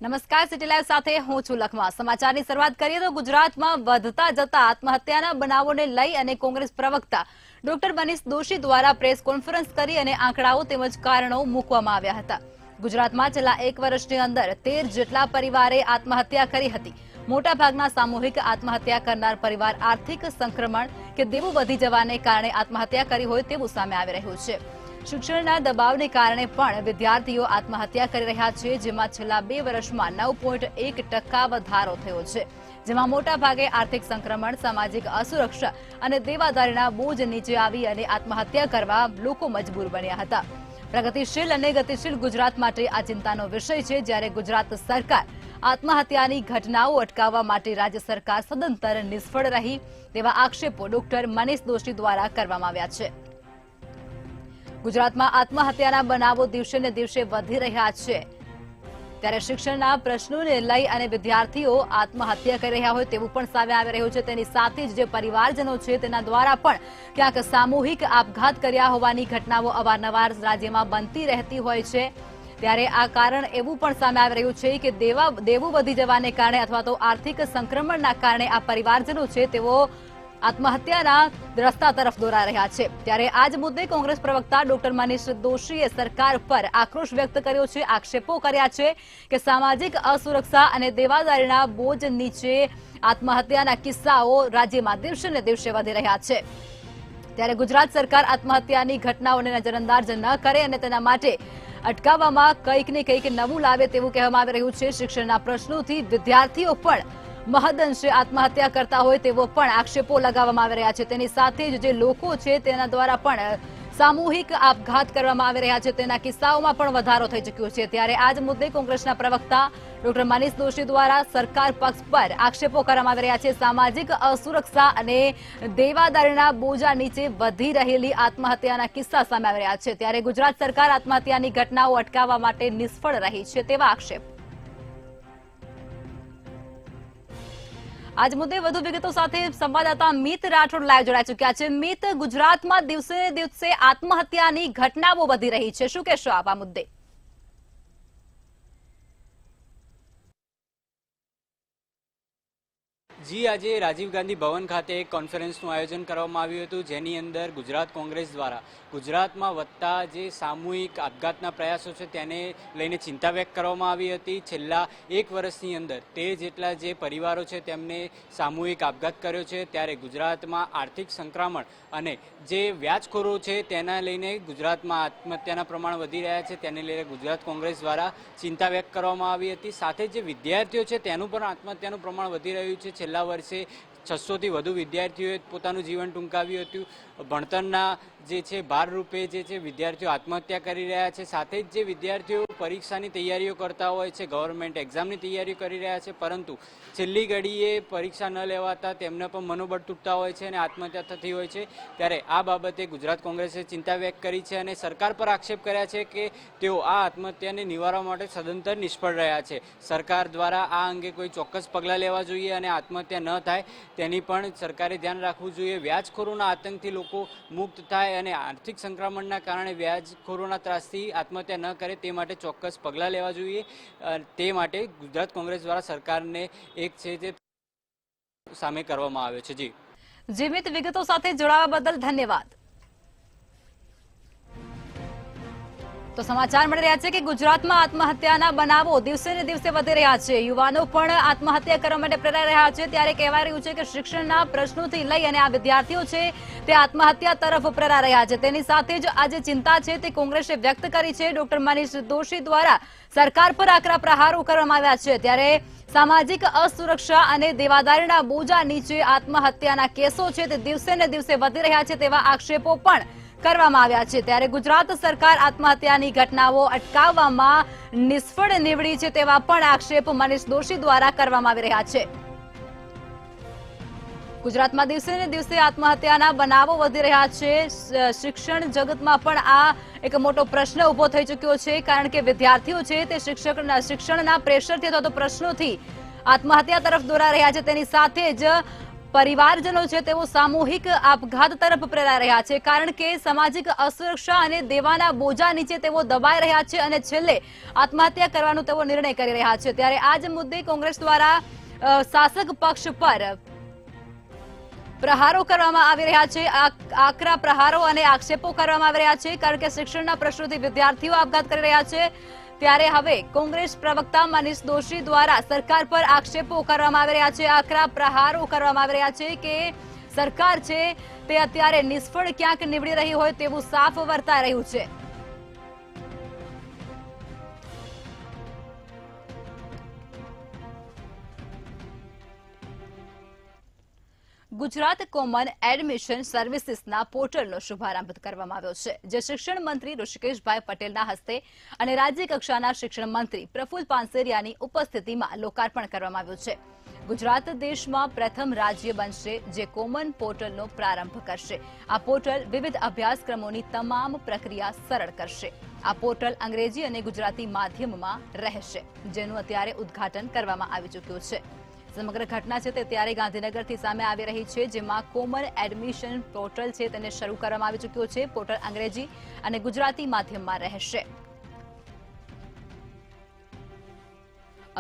નમસ્કાર, city live સાથે હું છું લખમા। સમાચારની શરૂઆત કરીએ તો ગુજરાતમાં વધતા જતા આત્મહત્યાના બનાવોને લઈ અને કોંગ્રેસ પ્રવક્તા ડોક્ટર મનીષ દોશી દ્વારા પ્રેસ કોન્ફરન્સ કરી અને આંકડાઓ તેમજ કારણો મૂકવામાં આવ્યા હતા। ગુજરાતમાં છેલ્લા 1 વર્ષની અંદર 13 જેટલા પરિવારે આત્મહત્યા કરી હતી। મોટાભાગના સામૂહિક આત્મહત્યા કરનાર પરિવાર આર્થિક સંક્રમણ કે દેવું વધી જવાને કારણે આત્મહત્યા કરી હોય તેવું સામે આવી રહ્યું છે। શિક્ષણના દબાવને કારણે પણ વિદ્યાર્થીઓ આત્મહત્યા કરી રહ્યા છે, જેમાં છેલ્લા 2 વર્ષમાં 9.1% વધારો થયો છે, જેમાં મોટાભાગે આર્થિક સંક્રમણ, સામાજિક અસુરક્ષા અને દેવાદારીના બોજ નીચે આવી અને આત્મહત્યા કરવા લોકો મજબૂર બન્યા હતા। પ્રગતિશીલ અને ગતિશીલ ગુજરાત માટે આ ચિંતાનો વિષય છે, જ્યારે ગુજરાત સરકાર આત્મહત્યાની ઘટનાઓ અટકાવવા માટે રાજ્ય સરકાર સદંતર નિષ્ફળ રહી તેવા આક્ષેપો ડોક્ટર મનીષ દોશી દ્વારા કરવામાં આવ્યા છે। ગુજરાતમાં આત્મહત્યાના બનાવો દિવસે ને દિવસે વધી રહ્યા છે, ત્યારે શિક્ષણના પ્રશ્નોને લઈ અને વિદ્યાર્થીઓ આત્મહત્યા કરી રહ્યા હોય તેવું પણ સામે આવી રહ્યું છે। તેની સાથે જ જે પરિવારજનો છે તેના દ્વારા પણ ક્યાંક સામૂહિક આપઘાત કર્યા હોવાની ઘટનાઓ અવારનવાર રાજ્યમાં બનતી રહેતી હોય છે। ત્યારે આ કારણ એવું પણ સામે આવી રહ્યું છે કે દેવું વધી જવાને કારણે અથવા તો આર્થિક સંક્રમણના કારણે આ પરિવારજનો છે તેઓ આત્મહત્યાના રસ્તા તરફ દોરા રહ્યા છે। ત્યારે આ જ મુદ્દે કોંગ્રેસ પ્રવક્તા ડોક્ટર મનીષ દોશીએ સરકાર પર આક્રોશ વ્યક્ત કર્યો છે, આક્ષેપો કર્યા છે કે સામાજિક અસુરક્ષા અને દેવાદારીના બોજ નીચે આત્મહત્યાના કિસ્સાઓ રાજ્યમાં દિવસે ને દિવસે વધી રહ્યા છે। ત્યારે ગુજરાત સરકાર આત્મહત્યાની ઘટનાઓને નજરઅંદાજ ન કરે અને તેના માટે અટકાવવામાં કંઈક ને કંઈક નવું લાવે તેવું કહેવામાં આવી રહ્યું છે। શિક્ષણના પ્રશ્નોથી વિદ્યાર્થીઓ પણ મહદઅંશે આત્મહત્યા કરતા હોય તેવો પણ આક્ષેપો લગાવવામાં આવી રહ્યા છે। તેની સાથે જ જે લોકો છે તેના દ્વારા પણ સામૂહિક આપઘાત કરવામાં આવી રહ્યા છે તેના કિસ્સાઓમાં પણ વધારો થઈ ચૂક્યો છે। ત્યારે આ જ મુદ્દે કોંગ્રેસના પ્રવક્તા ડોક્ટર મનીષ દોશી દ્વારા સરકાર પક્ષ પર આક્ષેપો કરવામાં આવી રહ્યા છે। સામાજિક અસુરક્ષા અને દેવાદારીના બોજા નીચે વધી રહેલી આત્મહત્યાના કિસ્સા સામે આવી રહ્યા છે। ત્યારે ગુજરાત સરકાર આત્મહત્યાની ઘટનાઓ અટકાવવા માટે નિષ્ફળ રહી છે તેવા આક્ષેપ। આજ મુદ્દે વધુ વિગતો સાથે સંવાદદાતા મિત રાઠોડ લાઈવ જોડાઈ ચૂક્યા છે। મિત, ગુજરાતમાં દિવસે ને દિવસે આત્મહત્યાની ઘટનાઓ વધી રહી છે, શું કહેશો આપ આ મુદ્દે? જી, આજે રાજીવ ગાંધી ભવન ખાતે એક કોન્ફરન્સનું આયોજન કરવામાં આવ્યું હતું, જેની અંદર ગુજરાત કોંગ્રેસ દ્વારા ગુજરાતમાં વધતા જે સામૂહિક આપઘાતના પ્રયાસો છે તેને લઈને ચિંતા વ્યક્ત કરવામાં આવી હતી। છેલ્લા 1 વર્ષની અંદર 13 જેટલા જે પરિવારો છે તેમને સામૂહિક આપઘાત કર્યો છે। ત્યારે ગુજરાતમાં આર્થિક સંક્રમણ અને જે વ્યાજખોરો છે તેના લઈને ગુજરાતમાં આત્મહત્યાના પ્રમાણ વધી રહ્યા છે, તેને લઈને ગુજરાત કોંગ્રેસ દ્વારા ચિંતા વ્યક્ત કરવામાં આવી હતી। સાથે જે વિદ્યાર્થીઓ છે તેનું પણ આત્મહત્યાનું પ્રમાણ વધી રહ્યું છે। છેલ્લા વર્ષે 600થી વધુ વિદ્યાર્થીઓએ પોતાનું જીવન ટૂંકાવ્યું હતું। ભણતરના જે છે ભારરૂપે જે છે વિદ્યાર્થીઓ આત્મહત્યા કરી રહ્યા છે। સાથે જ જે વિદ્યાર્થીઓ પરીક્ષાની તૈયારીઓ કરતા હોય છે, ગવર્મેન્ટ એક્ઝામની તૈયારીઓ કરી રહ્યા છે, પરંતુ છેલ્લી ઘડીએ પરીક્ષા ન લેવાતા તેમને પણ મનોબળ તૂટતા હોય છે અને આત્મહત્યા થતી હોય છે। ત્યારે આ બાબતે ગુજરાત કોંગ્રેસે ચિંતા વ્યક્ત કરી છે અને સરકાર પર આક્ષેપ કર્યા છે કે તેઓ આ આત્મહત્યાને નિવારવા માટે સદંતર નિષ્ફળ રહ્યા છે। સરકાર દ્વારા આ અંગે કોઈ ચોક્કસ પગલાં લેવા જોઈએ અને આત્મહત્યા ન થાય તેની પણ સરકારે ધ્યાન રાખવું જોઈએ। વ્યાજખોરોના આતંકથી લોકો મુક્ત થાય અને આર્થિક સંક્રમણના કારણે વ્યાજખોરોના ત્રાસથી આત્મહત્યા ન કરે તે માટે ચોક્કસ પગલાં લેવા જોઈએ। તે માટે ગુજરાત કોંગ્રેસ દ્વારા સરકારને એક છે જે સામે કરવામાં આવ્યો છે। જી જીમિત, વિગતો સાથે જોડાવા બદલ ધન્યવાદ। તો સમાચાર મળી રહ્યા છે કે ગુજરાતમાં આત્મહત્યાના બનાવો દિવસે ને દિવસે વધી રહ્યા છે। યુવાનો પણ આત્મહત્યા કરવા માટે પ્રેરાઈ રહ્યા છે। ત્યારે કહેવાય રહ્યું છે કે શિક્ષણના પ્રશ્નોથી લઈ અને આ વિદ્યાર્થીઓ છે તે આત્મહત્યા તરફ પ્રેરાઈ રહ્યા છે। તેની સાથે જ આ જે ચિંતા છે તે કોંગ્રેસે વ્યક્ત કરી છે। ડોક્ટર મનીષ દોશી દ્વારા સરકાર પર આકરા પ્રહારો કરવામાં આવ્યા છે। ત્યારે સામાજિક અસુરક્ષા અને દેવાદારીના બોજા નીચે આત્મહત્યાના કેસો છે તે દિવસે ને દિવસે વધી રહ્યા છે તેવા આક્ષેપો પણ કરવામાં આવ્યા છે। ત્યારે ગુજરાત સરકાર આત્મહત્યાની ઘટનાઓ અટકાવવામાં નિષ્ફળ નીવડી છે તેવા પણ આક્ષેપ મનીષ દોશી દ્વારા કરવામાં આવી રહ્યા છે। ગુજરાતમાં દિવસે ને દિવસે આત્મહત્યાના બનાવો વધી રહ્યા છે। શિક્ષણ જગતમાં પણ આ એક મોટો પ્રશ્ન ઉભો થઈ ચૂક્યો છે, કારણ કે વિદ્યાર્થીઓ છે તે શિક્ષણના પ્રેશરથી અથવા તો પ્રશ્નોથી આત્મહત્યા તરફ દોરા રહ્યા છે। તેની સાથે જ પરિવારજનો છે તેઓ સામૂહિક આપઘાત તરફ પ્રેરાઈ રહ્યા છે, કારણ કે સામાજિક અસુરક્ષા અને દેવાના બોજા નીચે તેઓ દબાઈ રહ્યા છે અને છેલ્લે આત્મહત્યા કરવાનો તેઓ નિર્ણય કરી રહ્યા છે। ત્યારે આ જ મુદ્દે કોંગ્રેસ દ્વારા શાસક પક્ષ પર પ્રહારો કરવામાં આવી રહ્યા છે, આકરા પ્રહારો અને આક્ષેપો કરવામાં આવી રહ્યા છે, કારણ કે શિક્ષણના પ્રશ્નોથી વિદ્યાર્થીઓ આપઘાત કરી રહ્યા છે। ત્યારે હવે કોંગ્રેસ પ્રવક્તા મનીષ દોશી દ્વારા સરકાર પર આક્ષેપો કરવામાં આવી રહ્યા છે, આકરા પ્રહારો કરવામાં આવી રહ્યા છે કે સરકાર છે તે અત્યારે નિષ્ફળ ક્યાંક નીવડી રહી હોય તેવું સાફ વર્તાઈ રહ્યું છે। ગુજરાત કોમન એડમિશન સર્વિસીસના પોર્ટલનો શુભારંભ કરવામાં આવ્યો છે, જે શિક્ષણ મંત્રી ઋષિકેશભાઈ પટેલના હસ્તે અને રાજ્ય કક્ષાના શિક્ષણ મંત્રી પ્રફુલ્લ પાનસેરિયાની ઉપસ્થિતિમાં લોકાર્પણ કરવામાં આવ્યું છે। ગુજરાત દેશમાં પ્રથમ રાજ્ય બનશે જે કોમન પોર્ટલનો પ્રારંભ કરશે। આ પોર્ટલ વિવિધ અભ્યાસક્રમોની તમામ પ્રક્રિયા સરળ કરશે। આ પોર્ટલ અંગ્રેજી અને ગુજરાતી માધ્યમમાં રહેશે, જેનું અત્યારે ઉદ્ઘાટન કરવામાં આવી ચૂક્યું છે। સમગ્ર ઘટના છે તે ત્યારે ગાંધીનગરથી સામે આવી રહી છે, જેમાં કોમન એડમિશન પોર્ટલ છે તેને શરૂ કરવામાં આવી ચૂક્યો છે। પોર્ટલ અંગ્રેજી અને ગુજરાતી માધ્યમમાં રહેશે।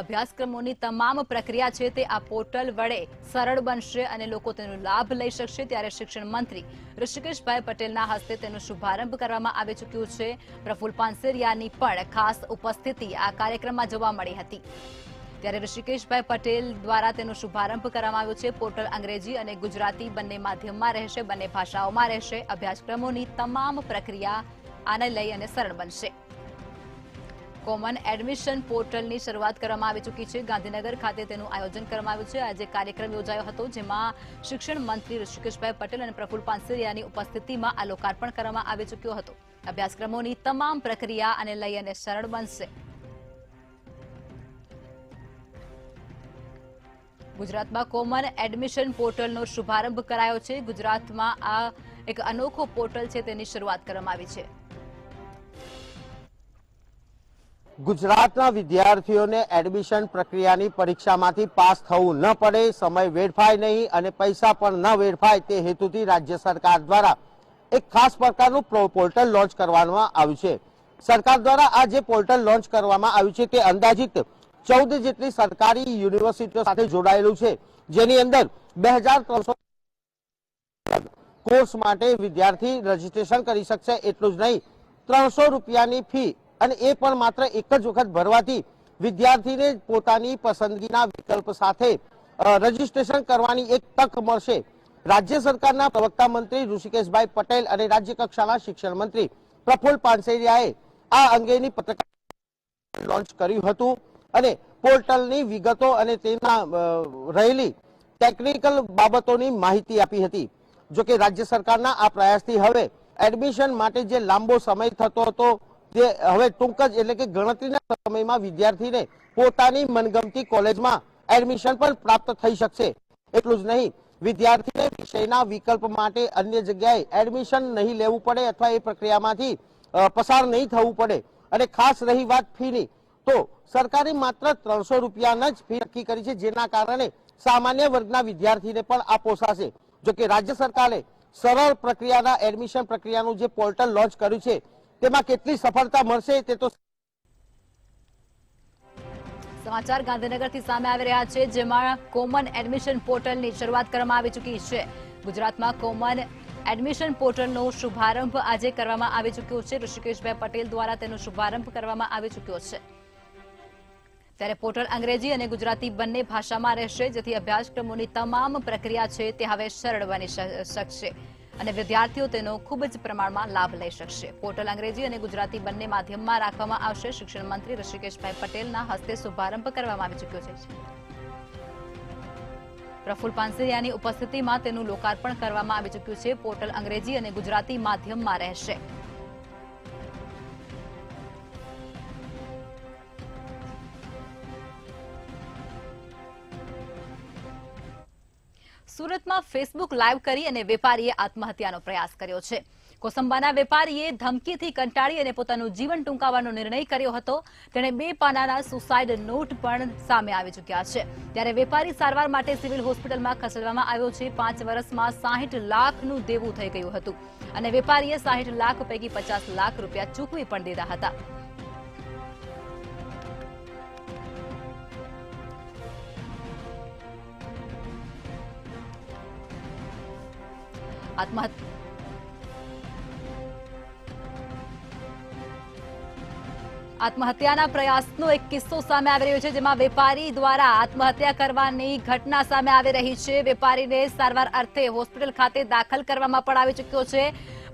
અભ્યાસક્રમોની તમામ પ્રક્રિયા છે તે આ પોર્ટલ વડે સરળ બનશે અને લોકો તેનો લાભ લઈ શકશે। ત્યારે શિક્ષણ મંત્રી ઋષિકેશભાઈ પટેલના હસ્તે તેનો શુભારંભ કરવામાં આવી ચૂક્યો છે। પ્રફુલ્લ પાનસેરિયાની પણ ખાસ ઉપસ્થિતિ આ કાર્યક્રમમાં જોવા મળી હતી। ત્યારે ઋષિકેશભાઈ પટેલ દ્વારા તેનો શુભારંભ કરવામાં આવ્યો છે। પોર્ટલ અંગ્રેજી અને ગુજરાતી બંને માધ્યમમાં રહેશે, બંને ભાષાઓમાં રહેશે। અભ્યાસક્રમોની તમામ પ્રક્રિયા આને લઈ અને સરળ બનશે। કોમન એડમિશન પોર્ટલની શરૂઆત કરવામાં આવી ચૂકી છે। ગાંધીનગર ખાતે તેનું આયોજન કરવામાં આવ્યું છે। આજે કાર્યક્રમ યોજાયો હતો, જેમાં શિક્ષણ મંત્રી ઋષિકેશભાઈ પટેલ અને પ્રફુલ્લ પાનસેરિયાની ઉપસ્થિતિમાં આ લોકાર્પણ કરવામાં આવી ચૂક્યો હતો। અભ્યાસક્રમોની તમામ પ્રક્રિયા આને લઈ અને સરળ બનશે। ગુજરાતમાં કોમન એડમિશન પોર્ટલનો શુભારંભ કરાયો છે। ગુજરાતમાં આ એક અનોખો પોર્ટલ છે તેની શરૂઆત કરવામાં આવી છે। ગુજરાતના વિદ્યાર્થીઓને એડમિશન પ્રક્રિયાની પરીક્ષામાંથી પાસ થવું ન પડે, સમય વેડફાય નહીં અને પૈસા પણ ન વેડફાય તે હેતુથી રાજ્ય સરકાર દ્વારા એક ખાસ પ્રકારનું પોર્ટલ લોન્ચ કરવામાં આવ્યું છે। સરકાર દ્વારા આ જે પોર્ટલ લોન્ચ કરવામાં આવ્યું છે તે અંદાજિત 14 જેટલી સરકારી યુનિવર્સિટીઓ સાથે જોડાયેલું છે, જેની અંદર 2300 કોર્સ માટે વિદ્યાર્થી રજીસ્ટ્રેશન કરી શકશે। એટલું જ નહીં, 300 રૂપિયાની ફી અને એ પણ માત્ર એક જ વખત ભરવાથી વિદ્યાર્થીને પોતાની પસંદગીના વિકલ્પ સાથે રજીસ્ટ્રેશન કરવાની એક તક મળશે। રાજ્ય સરકારના પ્રવક્તા મંત્રી ઋષિકેશભાઈ પટેલ અને રાજ્ય કક્ષાના શિક્ષણ મંત્રી પ્રફુલ્લ પાનસેરિયાએ આ અંગેની પત્રકાર લોન્ચ કર્યું હતું અને પોર્ટલની વિગતો અને તેમાં રહેલી ટેકનિકલ બાબતોની માહિતી આપી હતી। જો કે રાજ્ય સરકારના આ પ્રયાસથી હવે એડમિશન માટે જે લાંબો સમય થતો હતો તે હવે ટૂંક જ એટલે કે ગણતરીના સમયમાં વિદ્યાર્થીને પોતાની મનગમતી કોલેજમાં એડમિશન પણ પ્રાપ્ત થઈ શકશે। એટલું જ નહીં, વિદ્યાર્થીને વિષયના વિકલ્પ માટે અન્ય જગ્યાએ એડમિશન નહીં લેવું પડે અથવા એ પ્રક્રિયામાંથી પસાર નહીં થવું પડે। અને ખાસ રહી વાત ફીની, તો સરકારે માત્ર 300 રૂપિયાના જ ફી નક્કી કરી છે, જેના કારણે સામાન્ય વર્ગના વિદ્યાર્થીને પણ આ પોસાશે। જો કે રાજ્ય સરકારે સરળ પ્રક્રિયાના એડમિશન પ્રક્રિયાનું જે પોર્ટલ લોન્ચ કર્યું છે તેમાં કેટલી સફળતા મળશે તે તો સમાચાર ગાંધીનગરથી સામે આવી રહ્યા છે, જેમાં કોમન એડમિશન પોર્ટલની શરૂઆત કરવામાં આવી ચૂકી છે। ગુજરાતમાં કોમન એડમિશન પોર્ટલનો શુભારંભ આજે કરવામાં આવી ચૂક્યો છે। ઋષિકેશભાઈ પટેલ દ્વારા તેનો શુભારંભ કરવામાં આવી ચૂક્યો છે। ત્યારે પોર્ટલ અંગ્રેજી અને ગુજરાતી બંને ભાષામાં રહેશે, જેથી અભ્યાસક્રમોની તમામ પ્રક્રિયા છે તે હવે સરળ બની શકશે અને વિદ્યાર્થીઓ તેનો ખૂબ જ પ્રમાણમાં લાભ લઈ શકશે। પોર્ટલ અંગ્રેજી અને ગુજરાતી બંને માધ્યમમાં રાખવામાં આવશે। શિક્ષણ મંત્રી ઋષિકેશભાઈ પટેલના હસ્તે શુભારંભ કરવામાં આવી ચૂક્યો છે। પ્રફુલ્લ પાનસેરિયાની ઉપસ્થિતિમાં તેનું લોકાર્પણ કરવામાં આવી ચૂક્યું છે। પોર્ટલ અંગ્રેજી અને ગુજરાતી માધ્યમમાં રહેશે। સુરતમાં ફેસબુક લાઈવ કરી અને વેપારીએ આત્મહત્યાનો પ્રયાસ કર્યો છે। કોસંબાના વેપારીએ ધમકીથી કંટાળી અને પોતાનું જીવન ટૂંકાવવાનો નિર્ણય કર્યો હતો. તેણે 2 પાનાના સુસાઇડ નોટ પણ સામે આવી ચૂક્યા છે. ત્યારે વેપારી સારવાર માટે સિવિલ હોસ્પિટલમાં ખસેડવામાં આવ્યો છે. 5 વર્ષમાં 60 લાખનું દેવું થઈ ગયું હતું અને વેપારીએ 60 લાખ પૈકી 50 લાખ રૂપિયા ચૂકવી પણ દીધા હતા. આત્મહત્યાના પ્રયાસનો એક કિસ્સો સામે આવી રહ્યો છે, જેમાં વેપારી દ્વારા આત્મહત્યા કરવાની ઘટના સામે આવી રહી છે. વેપારીને સારવાર અર્થે હોસ્પિટલ ખાતે દાખલ કરવામાં પણ આવી ચૂક્યો છે.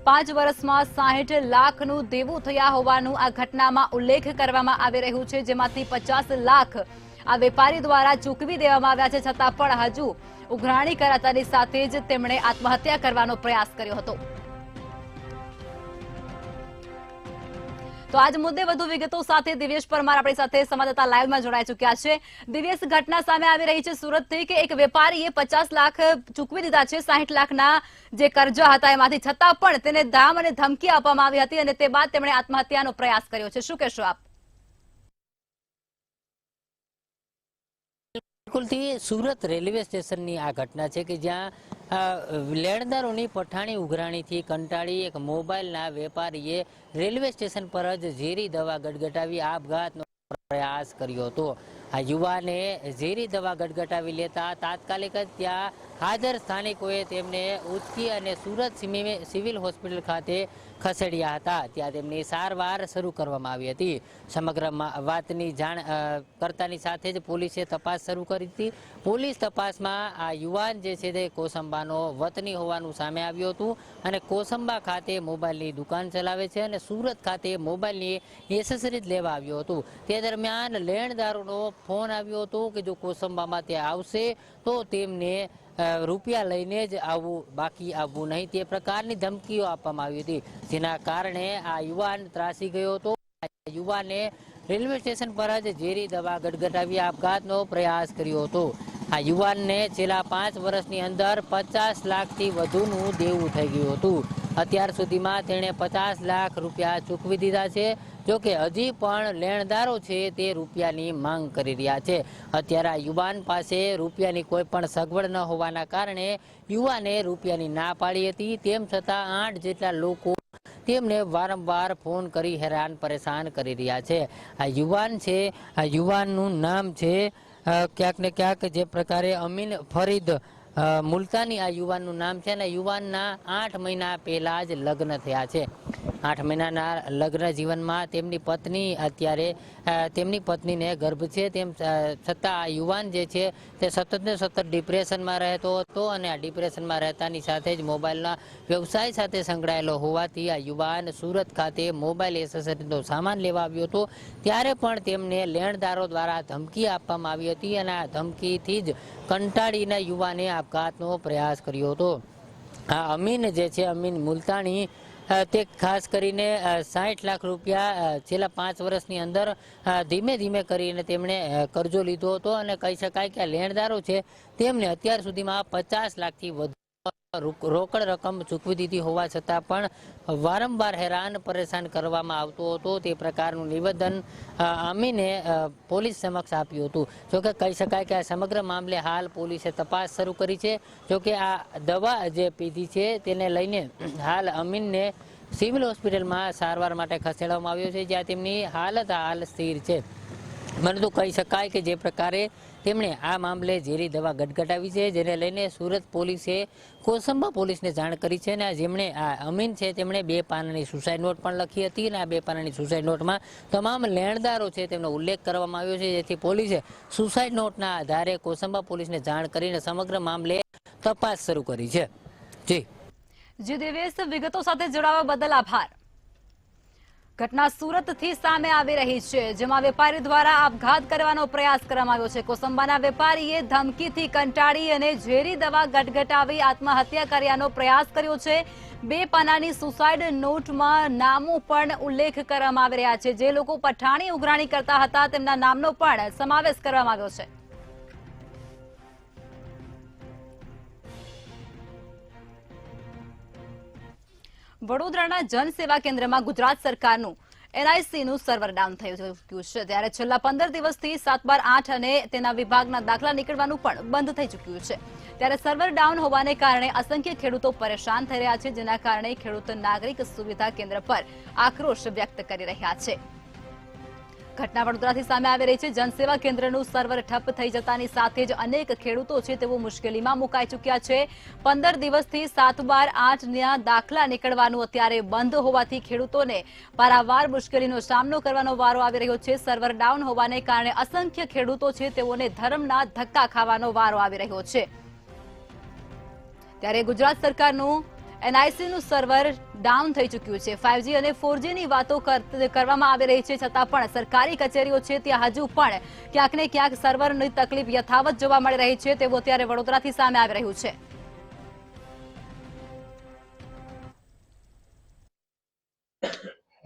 5 વર્ષમાં 60 લાખનું દેવું થયા હોવાનું આ ઘટનામાં ઉલ્લેખ કરવામાં આવી રહ્યું છે, જેમાંથી 50 લાખ આ વેપારી દ્વારા ચૂકવી દેવામાં આવ્યા છે. છતાં પણ હજુ ઉઘરાણી કરાતાની સાથે જ તેમણે આત્મહત્યા કરવાનો પ્રયાસ કર્યો હતો. તો આજ મુદ્દે વધુ વિગતો સાથે દિવ્યેશ પરમાર આપણી સાથે સંવાદદાતા લાઈવમાં જોડાઈ ચૂક્યા છે. દિવ્યેશ, ઘટના સામે આવી રહી છે સુરતથી કે એક વેપારીએ 50 લાખ ચૂકવી દીધા છે 60 લાખના જે કરજા હતા એમાંથી, છતાં પણ તેને ધામ અને ધમકી આપવામાં આવી હતી અને તે બાદ તેમણે આત્મહત્યાનો પ્રયાસ કર્યો છે. શું કહેશો આપ? બિલકુલથી સુરત રેલવે સ્ટેશનની આ ઘટના છે કે જ્યાં લેણદારોની પઠાણી ઉઘરાણીથી કંટાળી એક મોબાઈલના વેપારીએ રેલવે સ્ટેશન પર જ ઝેરી દવા ગટગટાવી આપઘાતનો પ્રયાસ કર્યો હતો. આ યુવાને ઝેરી દવા ગટગટાવી લેતા તાત્કાલિક જ ત્યાં હાજર સ્થાનિકોએ તેમને ઉચકી અને સુરત સિવિલ હોસ્પિટલ ખાતે ખસેડ્યા હતા. ત્યાં તેમની સારવાર શરૂ કરવામાં આવી હતી. સમગ્ર વાતની જાણ કરતાની સાથે જ પોલીસે તપાસ શરૂ કરી હતી. પોલીસ તપાસમાં આ યુવાન જે છે તે કોસંબાનો વતની હોવાનું સામે આવ્યું હતું અને કોસંબા ખાતે મોબાઈલની દુકાન ચલાવે છે અને સુરત ખાતે મોબાઈલની એસેસરીઝ લેવા આવ્યો હતું. તે દરમિયાન લેણદારોનો ફોન આવ્યો હતો કે જો કોસંબામાં તે આવશે તો તેમને રૂપિયા લઈને જ આવવું, બાકી આવવું નહીં, તે પ્રકારની ધમકીઓ આપવામાં આવી હતી. જેના કારણે આ યુવાન ત્રાસી ગયો હતો. આ યુવાને રેલવે સ્ટેશન પર જ ઝેરી દવા ગટગટાવી આપઘાતનો પ્રયાસ કર્યો હતો. આ યુવાનને છેલ્લા 5 વર્ષની અંદર 50 લાખથી વધુનું દેવું થઈ ગયું હતું. અત્યાર સુધીમાં તેણે 50 લાખ રૂપિયા ચૂકવી દીધા છે. જોકે હજી પણ લેણદારો છે તે રૂપિયાની માંગ કરી રહ્યા છે. અત્યારે આ યુવાન પાસે રૂપિયાની કોઈ પણ સગવડ ન હોવાના કારણે યુવાને રૂપિયાની ના પાડી હતી. તેમ છતાં 8 જેટલા લોકો તેમને વારંવાર ફોન કરી હેરાન પરેશાન કરી રહ્યા છે. આ યુવાન છે, આ યુવાનનું નામ છે ક્યાંક ને ક્યાંક જે પ્રકારે અમીન ફરીદ મુલતાની આ યુવાનનું નામ છે અને યુવાનના 8 મહિના પહેલા જ લગ્ન થયા છે. 8 મહિનાના લગ્ન જીવનમાં તેમની પત્ની અત્યારે તેમની પત્નીને ગર્ભ છે. તેમ છતાં આ યુવાન જે છે તે સતત ને સતત ડિપ્રેશનમાં રહેતો હતો અને આ ડિપ્રેશનમાં રહેતાની સાથે જ મોબાઈલના વ્યવસાય સાથે સંકળાયેલો હોવાથી આ યુવાન સુરત ખાતે મોબાઈલ એસેસરીનો સામાન લેવા આવ્યો હતો. ત્યારે પણ તેમને લેણદારો દ્વારા ધમકી આપવામાં આવી હતી અને આ ધમકીથી જ કંટાળીને યુવાને આપઘાતનો પ્રયાસ કર્યો હતો. આ અમીન જે છે, અમીન મુલતાણી, તે ખાસ કરીને 60 લાખ રૂપિયા છેલ્લા 5 વર્ષની અંદર ધીમે ધીમે કરીને તેમણે કરજો લીધો હતો અને કહી શકાય કે લેણદારો છે તેમને અત્યાર સુધીમાં 50 લાખથી વધુ રોકડ રકમ ચૂકવી દીધી હોવા છતાં પણ વારંવાર હેરાન પરેશાન કરવામાં આવતો હતો. તે પ્રકારનું નિવેદન અમીને પોલીસ સમક્ષ આપ્યું હતું. જોકે કહી શકાય કે આ સમગ્ર મામલે હાલ પોલીસે તપાસ શરૂ કરી છે. જોકે આ દવા જે પીધી છે તેને લઈને હાલ અમીનને સિવિલ હોસ્પિટલમાં સારવાર માટે ખસેડવામાં આવ્યો છે, જ્યાં તેમની હાલત હાલ સ્થિર છે. પરંતુ કહી શકાય કે જે પ્રકારે તેમણે આ મામલે ઝેરી દવા ગટગટાવી છે, જેને લઈને સુરત પોલીસે કોસંબા પોલીસને જાણ કરી છે અને જેમણે આ અમીન છે તેમણે 2 પાનાની સુસાઇડ નોટ પણ લખી હતી અને આ 2 પાનાની સુસાઇડ નોટમાં તમામ લેણદારો છે તેમનો ઉલ્લેખ કરવામાં આવ્યો છે, જેથી પોલીસે સુસાઇડ નોટના આધારે કોસંબા પોલીસને જાણ કરીને સમગ્ર મામલે તપાસ શરૂ કરી છે. જી દેવેશ, વિગતો સાથે જોડાવા બદલ આભાર. ઘટના સુરતથી સામે આવી રહી છે, જેમાં વેપારી દ્વારા આપઘાત કરવાનો પ્રયાસ કરવામાં આવ્યો છે. કોસંબાના વેપારીએ ધમકીથી કંટાળી અને ઝેરી દવા ગટગટાવી આત્મહત્યા કરવાનો પ્રયાસ કર્યો છે. 2 પાનાની સુસાઇડ નોટમાં નામો પણ ઉલ્લેખ કરવામાં આવી રહ્યા છે. જે લોકો પઠાણી ઉઘરાણી કરતા હતા તેમના નામનો પણ સમાવેશ કરવામાં આવ્યો છે. વડોદરાના જન સેવા કેન્દ્રમાં ગુજરાત સરકારનું એનઆઈસીનું સર્વર ડાઉન થઈ ચૂક્યું છે, ત્યારે છેલ્લા 15 દિવસથી 7/8 અને તેના વિભાગના દાખલા નીકળવાનું પણ બંધ થઈ ચૂક્યું છે. ત્યારે સર્વર ડાઉન હોવાને કારણે અસંખ્ય ખેડૂતો પરેશાન થઈ રહ્યા છે, જેના કારણે ખેડૂત નાગરિક સુવિધા કેન્દ્ર પર આક્રોશ વ્યક્ત કરી રહ્યા છે. ઘટના વડોદરાથી સામે આવી રહી છે. જનસેવા કેન્દ્રનું સર્વર ઠપ થઈ જતાની સાથે જ અનેક ખેડૂતો છે તેઓ મુશ્કેલીમાં મુકાઈ ચૂક્યા છે. 15 દિવસથી 7/8ના દાખલા નીકળવાનું અત્યારે બંધ હોવાથી ખેડૂતોને પારાવાર મુશ્કેલીનો સામનો કરવાનો વારો આવી રહ્યો છે. સર્વર ડાઉન હોવાને કારણે અસંખ્ય ખેડૂતો છે તેઓને ધરમના ધક્કા ખાવાનો વારો આવી રહ્યો છે. ત્યારે ગુજરાત સરકારનું એનઆઈસીનું સર્વર ડાઉન થઈ ચૂક્યું છે. 5G અને 4Gની વાતો કરવામાં આવી રહી છે, છતાં પણ સરકારી કચેરીઓ છે ત્યાં હજુ પણ ક્યાંક ને ક્યાંક સર્વરની તકલીફ યથાવત જોવા મળી રહી છે, તેવું અત્યારે વડોદરાથી સામે આવી રહ્યું છે.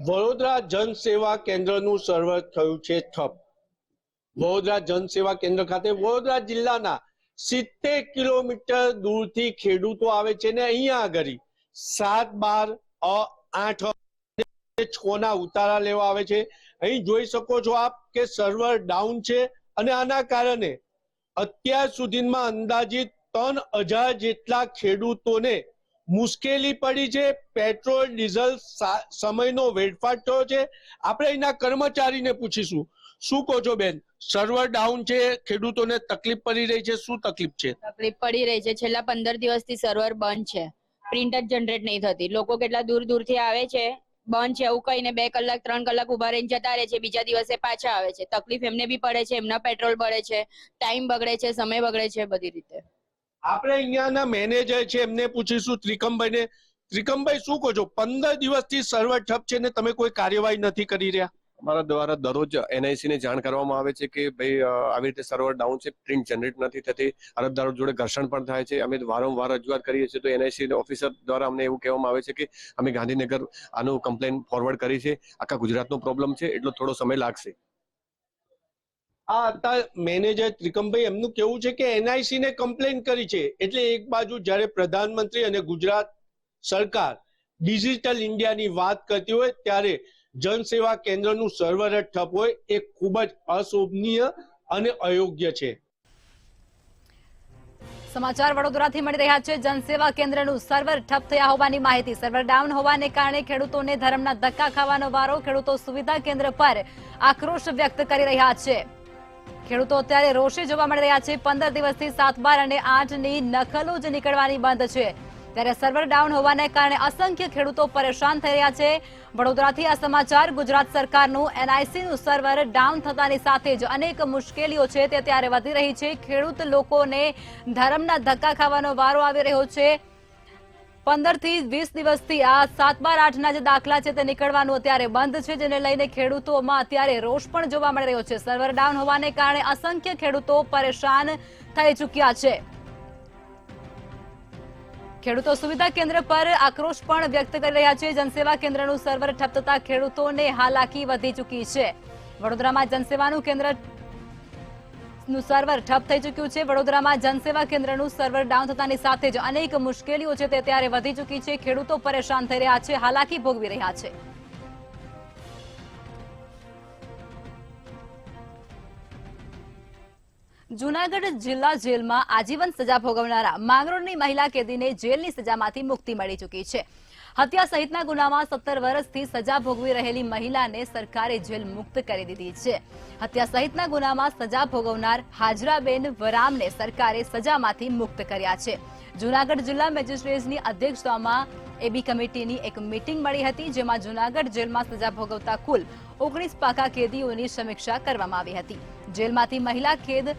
વડોદરા જનસેવા કેન્દ્રનું સર્વર થયું છે ઠપ. વડોદરા જનસેવા કેન્દ્ર ખાતે વડોદરા જિલ્લાના 70 કિલોમીટર દૂરથી ખેડૂતો આવે છે ને અહીંયા આગળ 7, 12, 8, 6 ના ઉતારા લેવા આવે છે. અહીં જોઈ શકો છો આપ કે સર્વર ડાઉન છે અને આના કારણે અત્યાર સુધીમાં અંદાજિત 3000 જેટલા ખેડૂતોને મુશ્કેલી પડી છે. પેટ્રોલ ડીઝલ સમયનો વેડફાટ થયો છે. આપણે એના કર્મચારીને પૂછીશું. શું કહો છો બેન? સર્વર ડાઉન છે, ખેડૂતોને તકલીફ પડી રહી છે, શું તકલીફ છે? તકલીફ પડી રહી છે. છેલ્લા 15 દિવસથી સર્વર બંધ છે, પ્રિન્ટ જ જનરેટ નહીં થતી. લોકો કેટલા દૂર દૂરથી આવે છે, બંધ છે એવું કહીને 2 કલાક 3 કલાક ઉભા રહીને જતા રહે છે, બીજા દિવસે પાછા આવે છે. તકલીફ એમને બી પડે છે, એમના પેટ્રોલ બળે છે, ટાઈમ બગડે છે, સમય બગડે છે, બધી રીતે. આપણે અહીંયાના મેનેજર છે એમને પૂછીશું, ત્રિકમભાઈને. ત્રિકમભાઈ, શું કહો છો? 15 દિવસથી સર્વર ઠપ છે ને તમે કોઈ કાર્યવાહી નથી કરી રહ્યા? અમારા દ્વારા દરરોજ એનઆઈસી ને જાણ કરવામાં આવે છે કે ભાઈ આવી રીતે સર્વર ડાઉન છે, પ્રિન્ટ જનરેટ નથી થતી, અરજદારો જોડે ઘર્ષણ પણ થાય છે. અમે વારંવાર રજૂઆત કરીએ છીએ તો એનઆઈસી ઓફિસર દ્વારા અમને એવું કહેવામાં આવે છે કે અમે ગાંધીનગર આનું કમ્પ્લેન ફોરવર્ડ કરી છે, આખા ગુજરાતનો પ્રોબ્લેમ છે, એટલો થોડો સમય લાગશે. આ અત્યારે મેનેજર ત્રિકમભાઈ એમનું કેવું છે કે એનઆઈસી ને કમ્પ્લેન કરી છે, એટલે એક બાજુ જ્યારે પ્રધાનમંત્રી અને ગુજરાત સરકાર ડિજિટલ ઇન્ડિયાની વાત કરતી હોય ત્યારે જનસેવા કેન્દ્રનું સર્વર જ ઠપ હોય એ ખૂબ જ અશોભનીય અને અયોગ્ય છે. સમાચાર વડોદરાથી મળી રહ્યા છે. જનસેવા કેન્દ્રનું સર્વર ઠપ થયા હોવાની માહિતી. સર્વર ડાઉન હોવાને કારણે ખેડૂતોને ધરમના ધક્કા ખાવાનો વારો. ખેડૂતો સુવિધા કેન્દ્ર પર આક્રોશ વ્યક્ત કરી રહ્યા છે. ખેડૂતો અત્યારે રોષે જોવા મળી રહ્યા છે. 15 દિવસથી 7, 12 અને 8ની નકલો જ નીકળવાની બંધ છે. ત્યારે સર્વર ડાઉન હોવાને કારણે અસંખ્ય ખેડૂતો પરેશાન થઈ રહ્યા છે. વડોદરાથી આ સમાચાર. ગુજરાત સરકારનું એનઆઈસીનું સર્વર ડાઉન થતાની સાથે જ અનેક મુશ્કેલીઓ છે તે ત્યારે વધી રહી છે. ખેડૂત લોકોને ધરમના ધક્કા ખાવાનો વારો આવી રહ્યો છે. 15 થી 20 દિવસથી આ 7/8ના જે દાખલા છે તે નીકળવાનું અત્યારે બંધ છે, જેને લઈને ખેડૂતોમાં અત્યારે રોષ પણ જોવા મળી રહ્યો છે. સર્વર ડાઉન હોવાને કારણે અસંખ્ય ખેડૂતો પરેશાન થઈ ચૂક્યા છે. ખેડૂતો સુવિધા કેન્દ્ર પર આક્રોશ પણ વ્યક્ત કરી રહ્યા છે. જનસેવા કેન્દ્રનું સર્વર ઠપ થતા ખેડૂતોને હાલાકી વધી ચૂકી છે. વડોદરામાં જનસેવાનું કેન્દ્રનું સર્વર ઠપ થઈ ચૂક્યું છે. વડોદરામાં જનસેવા કેન્દ્રનું સર્વર ડાઉન થતાની સાથે જ અનેક મુશ્કેલીઓ છે તે ત્યારે વધી ચૂકી છે. ખેડૂતો પરેશાન થઈ રહ્યા છે, હાલાકી ભોગવી રહ્યા છે. જૂનાગઢ જિલ્લા જેલમાં આજીવન સજા ભોગવનારા માંગરોળની મહિલા કેદીને જેલની સજામાંથી મુક્તિ મળી ચૂકી છે. હત્યા સહિતના ગુનામાં 17 વર્ષથી સજા ભોગવી રહેલી મહિલાને સરકારે જેલ મુક્ત કરી દીધી છે. હત્યા સહિતના ગુનામાં સજા ભોગવનાર હાજરાબેન વરામને સરકારે સજામાંથી મુક્ત કર્યા છે. જૂનાગઢ જિલ્લા મેજિસ્ટ્રેટની અધ્યક્ષતામાં એબી કમિટીની એક મીટિંગ મળી હતી, જેમાં જૂનાગઢ જેલમાં સજા ભોગવતા કુલ 19 પાકા કેદીઓની સમીક્ષા કરવામાં આવી હતી. જેલમાંથી મહિલા કેદ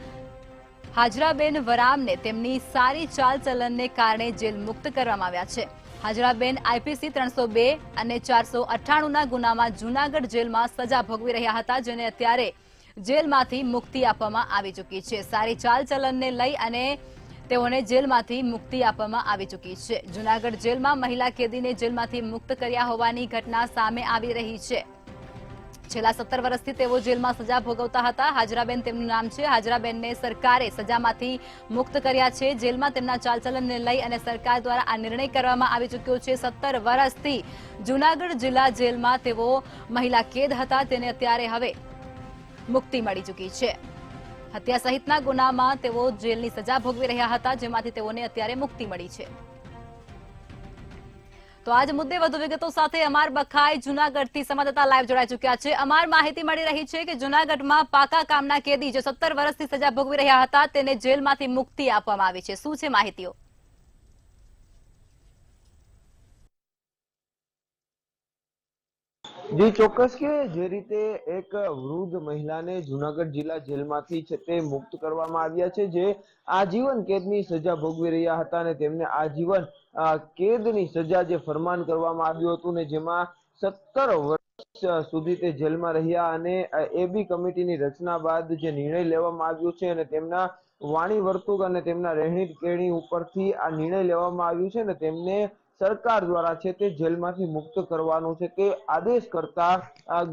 હાજરાબેન વરામને તેમની સારી ચાલચલનને કારણે જેલ મુક્ત કરવામાં આવ્યા છે. હાજરાબેન આઈપીસી 302 અને 498ના ગુનામાં જૂનાગઢ જેલમાં સજા ભોગવી રહ્યા હતા, જેને અત્યારે જેલમાંથી મુક્તિ આપવામાં આવી ચૂકી છે. સારી ચાલચલનને લઈ અને તેઓને જેલમાંથી મુક્તિ આપવામાં આવી ચૂકી છે. જૂનાગઢ જેલમાં મહિલા કેદીને જેલમાંથી મુક્ત કર્યા હોવાની ઘટના સામે આવી રહી છે. છેલ્લા 17 વર્ષથી તેઓ જેલમાં સજા ભોગવતા હતા. હાજરાબેન તેમનું નામ છે. હાજરાબેનને સરકારે સજામાંથી મુક્ત કર્યા છે. જેલમાં તેમના ચાલચલનને લઈ અને સરકાર દ્વારા આ નિર્ણય કરવામાં આવી ચૂક્યો છે. 17 વર્ષથી જૂનાગઢ જિલ્લા જેલમાં તેઓ મહિલા કેદ હતા. તેને અત્યારે હવે મુક્તિ મળી ચૂકી છે. હત્યા સહિતના ગુનામાં તેઓ જેલની સજા ભોગવી રહ્યા હતા, જેમાંથી તેઓને અત્યારે મુક્તિ મળી છે. તો આજ મુદ્દે વધુ વિગતો સાથે અમાર બખાઈ જૂનાગઢથી સંવાદદાતા લાઈવ જોડાઈ ચૂક્યા છે. અમાર માહિતી મળી રહી છે કે જૂનાગઢમાં પાકા કામના કેદી જે 17 વર્ષથી સજા ભોગવી રહ્યા હતા તેને જેલમાંથી મુક્તિ આપવામાં આવી છે. શું છે માહિતીઓ? જી ચોક્કસ કે જે રીતે એક વૃદ્ધ મહિલાને જુનાગઢ જિલ્લા જેલમાંથી છે તે મુક્ત કરવામાં આવ્યા છે, જે આજીવન કેદની સજા ભોગવી રહ્યા હતા અને તેમને આજીવન કેદની સજા જે ફરમાન કરવામાં આવ્યું હતું ને જેમાં 17 વર્ષ સુધી તે જેલમાં રહ્યા અને એબી કમિટીની રચના બાદ જે નિર્ણય લેવામાં આવ્યો છે અને તેમના વાણી વર્તુક અને તેમના રહેણી કેણી ઉપરથી આ નિર્ણય લેવામાં આવ્યું છે ને તેમને સરકાર દ્વારા છે તે જેલમાંથી મુક્ત કરવાનું છે તે આદેશ કરતા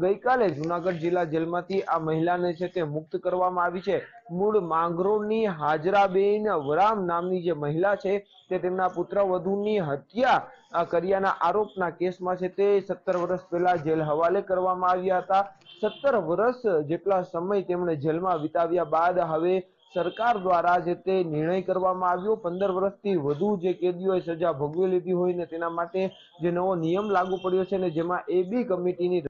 ગઈકાલે જુનાગઢ જિલ્લા જેલમાંથી આ મહિલાને છે તે મુક્ત કરવામાં આવી છે. મૂળ માંગરોળની હાજરાબેન વરામ નામની જે મહિલા છે તે તેમના પુત્રવધૂની હત્યા કર્યાના આરોપના કેસમાં છે તે 17 વર્ષ પહેલા જેલ હવાલે કરવામાં આવ્યા હતા. 17 વર્ષ જેટલા સમય તેમણે જેલમાં વિતાવ્યા બાદ હવે સરકાર દ્વારા જે તે નિર્ણય કરવામાં આવ્યો. 15 વર્ષથી વધુ જે કેદીઓએ સજા ભોગવી લીધી હોય ને તેના માટે જે નવો નિયમ લાગુ પડ્યો છે ને જેમાં એબી કમિટીની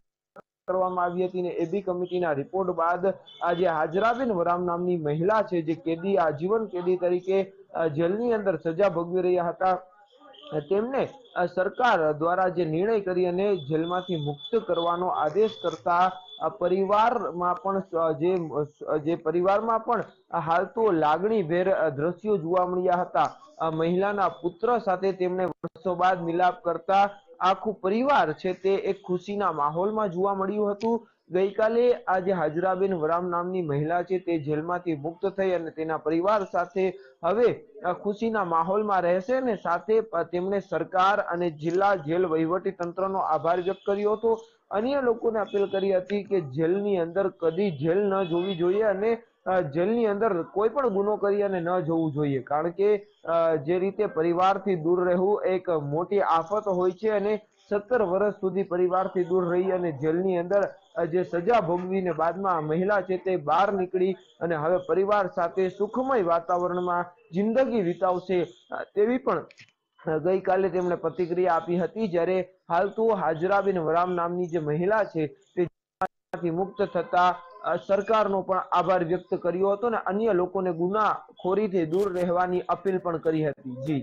કરવામાં આવી હતી ને એબી કમિટીના રિપોર્ટ બાદ આજે હાજરાબેન વરામ નામની મહિલા છે જે કેદી આજીવન કેદી તરીકે જેલની અંદર સજા ભોગવી રહ્યા હતા તેમને સરકાર દ્વારા જે નિર્ણય કરી અને જેલમાંથી મુક્ત કરવાનો આદેશ કરતા પરિવારમાં પણ જે પરિવારમાં પણ હાલ તો લાગણીભેર દ્રશ્યો જોવા મળ્યા હતા. મહિલાના પુત્ર સાથે તેમને વર્ષો બાદ મિલાપ કરતા આખું પરિવાર છે તે એક ખુશીના માહોલમાં જોવા મળ્યું હતું. ગઈકાલે આજે હાજરાબેન વરામ નામની મહિલા છે તે જેલમાંથી મુક્ત થઈ અને તેના પરિવાર સાથે હવે ખુશીના માહોલમાં રહેશે ને સાથે તેમણે સરકાર અને જિલ્લા જેલ વહીવટી તંત્રનો આભાર વ્યક્ત કર્યો હતો. અન્ય લોકોને અપીલ કરી હતી કે જેલની અંદર કદી જેલ ન જોવી જોઈએ અને જેલની અંદર કોઈ પણ ગુનો કરી અને ન જવું જોઈએ, કારણ કે જે રીતે પરિવારથી દૂર રહેવું એક મોટી આફત હોય છે અને 17 વર્ષ સુધી પરિવારથી દૂર રહી અને જેલની અંદર જે સજા ભોગવીને બાદમાં મહિલા છે તે બહાર નીકળી અને હવે પરિવાર સાથે સુખમય વાતાવરણમાં જિંદગી વિતાવશે તેવી પણ ગઈકાલે તેમણે પ્રતિક્રિયા આપી હતી. જ્યારે હાલ તો હાજરાબેન વરામ નામની જે મહિલા છે તે મુક્ત થતા સરકારનો પણ આભાર વ્યક્ત કર્યો હતો અને અન્ય લોકોને ગુનાખોરીથી દૂર રહેવાની અપીલ પણ કરી હતી.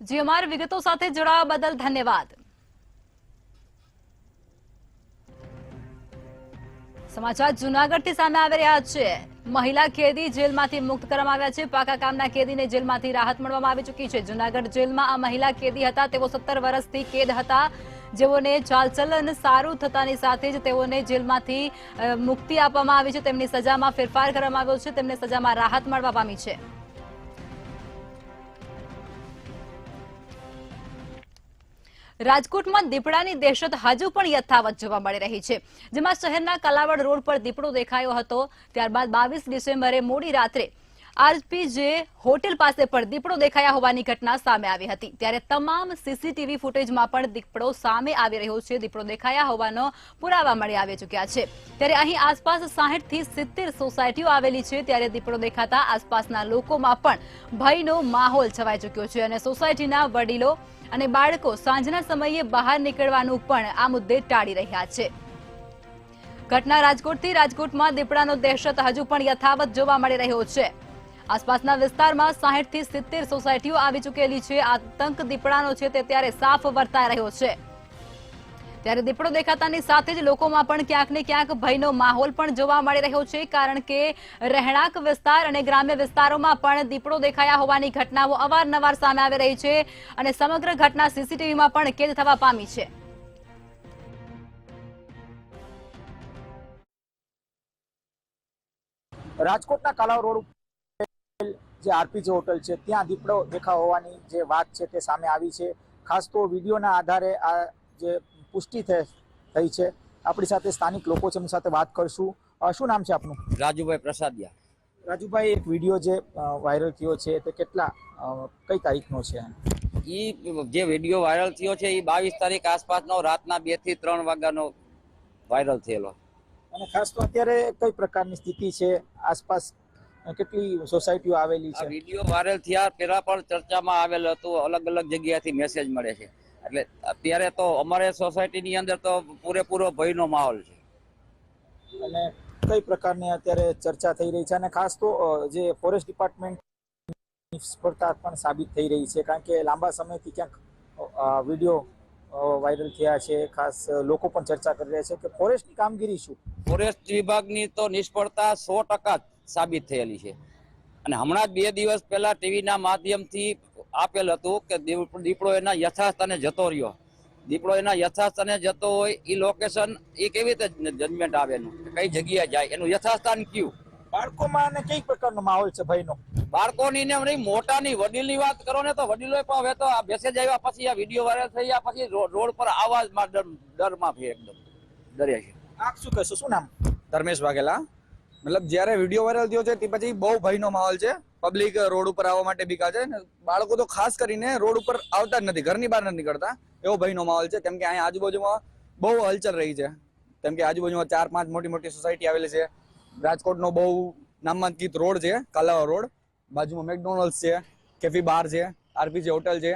જી અમારી વિગતો સાથે જોડાવા બદલ ધન્યવાદ. સમાચાર જૂનાગઢથી સામે આવી રહ્યા છે. મહિલા કેદી જેલમાંથી મુક્ત કરવામાં આવ્યા છે. પાકા કામના કેદીને જેલમાંથી રાહત મળવામાં આવી ચૂકી છે. જૂનાગઢ જેલમાં આ મહિલા કેદી હતા. તેઓ 17 વર્ષથી કેદ હતા, જેઓને ચાલચલન સારું થતાની સાથે જ તેઓને જેલમાંથી મુક્તિ આપવામાં આવી છે. તેમની સજામાં ફેરફાર કરવામાં આવ્યો છે. તેમને સજામાં રાહત મળવા પામી છે. રાજકોટમાં દીપડાની દહેશત હજુ પણ યથાવત જોવા મળી રહી છે, જેમાં શહેરના કલાવડ રોડ પર દીપડો દેખાયો હતો. ત્યારબાદ 22 ડિસેમ્બરે મોડી રાત્રે આરપીજે હોટેલ પાસે પણ દીપડો દેખાયા હોવાની ઘટના સામે આવી હતી. ત્યારે તમામ સીસીટીવી ફૂટેજમાં પણ દીપડો સામે આવી રહ્યો છે. દીપડો દેખાયા હોવાનો પુરાવા મળી આવી ચૂક્યા છે. ત્યારે અહીં આસપાસ 60 થી 70 સોસાયટીઓ આવેલી છે. ત્યારે દીપડો દેખાતા આસપાસના લોકોમાં પણ ભયનો માહોલ છવાઈ ચૂક્યો છે અને સોસાયટીના વડીલો અને બાળકો સાંજના સમયે બહાર નીકળવાનું પણ આ મુદ્દે ટાળી રહ્યા છે. ઘટના રાજકોટથી. રાજકોટમાં દીપડાનો દહેશત હજુ પણ યથાવત જોવા મળી રહ્યો છે. આસપાસના વિસ્તારમાં 60 થી 70 સોસાયટીઓ આવી ચૂકેલી છે. આતંક દીપડાનો છે તે ત્યારે સાફ વર્તાઈ રહ્યો છે. ત્યારે દીપડો દેખાતાની સાથે જ લોકોમાં પણ ક્યાંક ને ક્યાંક ભયનો માહોલ પણ જોવા મળી રહ્યો છે, કારણ કે રહેણાંક વિસ્તાર અને ગ્રામ્ય વિસ્તારોમાં પણ દીપડો દેખાયા હોવાની ઘટનાઓ અવારનવાર સામે આવી રહી છે અને સમગ્ર ઘટના સીસીટીવીમાં પણ કેદ થવા પામી છે. રાજકોટના કાલાવ રોડ જે આરપીજે હોટલ છે ત્યાં દીપડો દેખાવ હોવાની જે વાત છે તે સામે આવી છે. ખાસ તો વિડીયોના આધારે આ જે પુષ્ટિ થઈ છે આપણી સાથે સ્થાનિક લોકો છે, એમની સાથે વાત કરશું. શું નામ છે આપનું? રાજુભાઈ પ્રસાદિયા. રાજુભાઈ, એક વિડીયો જે વાયરલ થયો છે તે કઈ તારીખનો છે? જે વિડીયો વાયરલ થયો છે એ 22 તારીખ આસપાસનો રાતના 2 થી 3 વાગ્યાનો વાયરલ થયેલો. અને ખાસ તો અત્યારે કઈ પ્રકારની સ્થિતિ છે? આસપાસ કેટલી સોસાયટીઓ આવેલી આ છે? વિડીયો વાયરલ થયા પહેલા પણ ચર્ચામાં આવેલ હતું, અલગ અલગ જગ્યાએથી મેસેજ મળે છે. એટલે અત્યારે તો અમારે સોસાયટીની અંદર તો પૂરેપૂરો ભયનો માહોલ છે. અને કઈ પ્રકારની અત્યારે ચર્ચા થઈ રહી છે? અને ખાસ તો જે ફોરેસ્ટ ડિપાર્ટમેન્ટ નિષ્ફળતા પણ સાબિત થઈ રહી છે, કારણ કે લાંબા સમયથી ક્યાંક વિડીયો વાયરલ થયા છે. ખાસ લોકો પણ ચર્ચા કરી રહ્યા છે કે ફોરેસ્ટની કામગીરી શું? ફોરેસ્ટ વિભાગની તો નિષ્ફળતા 100% સાબિત થયેલી છે. અને હમણાં જ 2 દિવસ પહેલા ટીવીના માધ્યમથી આપેલ હતું કે દીપડો એના યથાસ્થાને જતો રહ્યો. દીપડો એના યથાસ્થાને જતો હોય એ લોકેશન એ કેવી રીતે જજમેન્ટ આવે એનું, કઈ જગ્યાએ જાય, એનું યથાસ્થાન કયું? બાળકોમાં અને કઈ પ્રકારનો માહોલ છે ભયનો? બાળકોની ને નહીં, મોટાની વડીલની વાત કરો ને તો વડીલો પણ હવે તો આ મેસેજ આવ્યા પછી, આ વિડીયો વાયરલ થઈ ગયા પછી રોડ પર આવાજમાં ડરમાં ફેર એકદમ ડરે છે. આપ શું કહેશો? શું નામ? ધર્મેશ વાઘેલા. મતલબ જ્યારે વિડીયો વાયરલ થયો છે તે પછી બહુ ભયનો માહોલ છે. પબ્લિક રોડ ઉપર આવવા માટે બીકા છે. બાળકો તો ખાસ કરીને રોડ ઉપર આવતા જ નથી, ઘરની બહાર નથી નીકળતા, એવો ભયનો માહોલ છે. કેમ કે અહીંયા આજુબાજુમાં બહુ હલચલ રહી છે. કેમ કે આજુબાજુમાં 4-5 મોટી મોટી સોસાયટી આવેલી છે. રાજકોટનો બહુ નામાંકિત રોડ છે, કાલાવા રોડ. બાજુમાં મેકડોનલ્ડ્સ છે, કેફી બાર છે, આરપીજી હોટલ છે.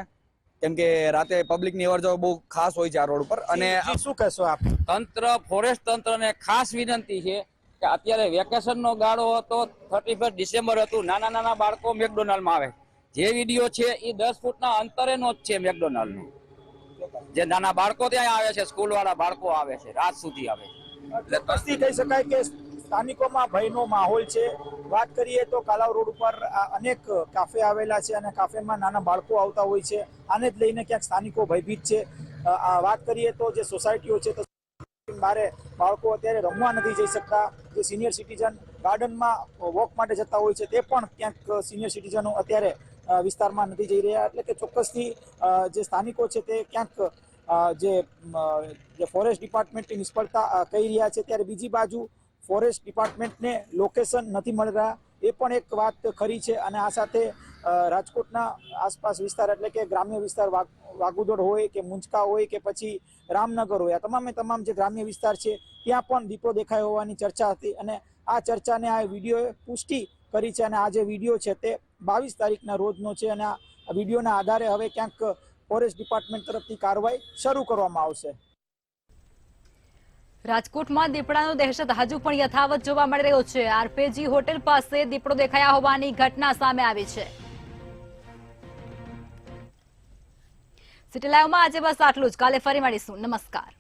કેમ કે રાતે પબ્લિકની અવરજવર બહુ ખાસ હોય છે આ રોડ પર. અને શું કહેશો આપ? તંત્ર, ફોરેસ્ટ તંત્રને ખાસ વિનંતી છે કે અત્યારે વેકેશનનો ગાળો હતો, 31 ડિસેમ્બર હતું, નાના બાળકો મેકડોનાલ્ડમાં આવે. જે વિડીયો છે એ 10 ફૂટના અંતરેનો જ છે મેકડોનાલ્ડનો. જે નાના બાળકો ત્યાં આવે છે, સ્કૂલ વાળા બાળકો આવે છે, રાત સુધી આવે છે. એટલે કહી શકાય કે સ્થાનિકોમાં ભયનો માહોલ છે. વાત કરીએ તો કાલાવ રોડ ઉપર અનેક કાફે આવેલા છે અને કાફેમાં નાના બાળકો આવતા હોય છે. આને જ લઈને ક્યાંક સ્થાનિકો ભયભીત છે. વાત કરીએ તો જે સોસાયટીઓ છે તો બારે બાળકો અત્યારે રમવા નથી જઈ શકતા. જે સિનિયર સિટીઝન ગાર્ડનમાં વોક માટે જતા હોય છે તે પણ ક્યાંક સિનિયર સિટીઝનો અત્યારે વિસ્તારમાં નથી જઈ રહ્યા. એટલે કે ચોક્કસથી જે સ્થાનિકો છે તે ક્યાંક જે ફોરેસ્ટ ડિપાર્ટમેન્ટની નિષ્ફળતા કહી રહ્યા છે. ત્યારે બીજી બાજુ ફોરેસ્ટ ડિપાર્ટમેન્ટને લોકેશન નથી મળી રહ્યા, એ પણ એક વાત ખરી છે. અને આ સાથે રાજકોટના આસપાસ વિસ્તાર એટલે કે ગ્રામ્ય વિસ્તાર વાગુદોડ હોય કે મુંજકા હોય કે પછી રામનગર હોય, આ તમામ જે ગ્રામ્ય વિસ્તાર છે ત્યાં પણ દીપડો દેખાયો હોવાની ચર્ચા હતી. અને આ ચર્ચાને આ વિડીયોએ પુષ્ટિ કરી છે. અને આ જે વિડીયો છે તે 22 તારીખના રોજનો છે. અને આ વિડીયોના આધારે હવે ક્યાંક ફોરેસ્ટ ડિપાર્ટમેન્ટ તરફથી કાર્યવાહી શરૂ કરવામાં આવશે. રાજકોટમાં દીપડાનો દહેશત હજુ પણ યથાવત જોવા મળી રહ્યો છે. આરપીજી હોટેલ પાસે દીપડો દેખાયા હોવાની ઘટના સામે આવી છે. સિટી લાઈવમાં આજે બસ આટલું જ. કાલે ફરી મળીશું. નમસ્કાર.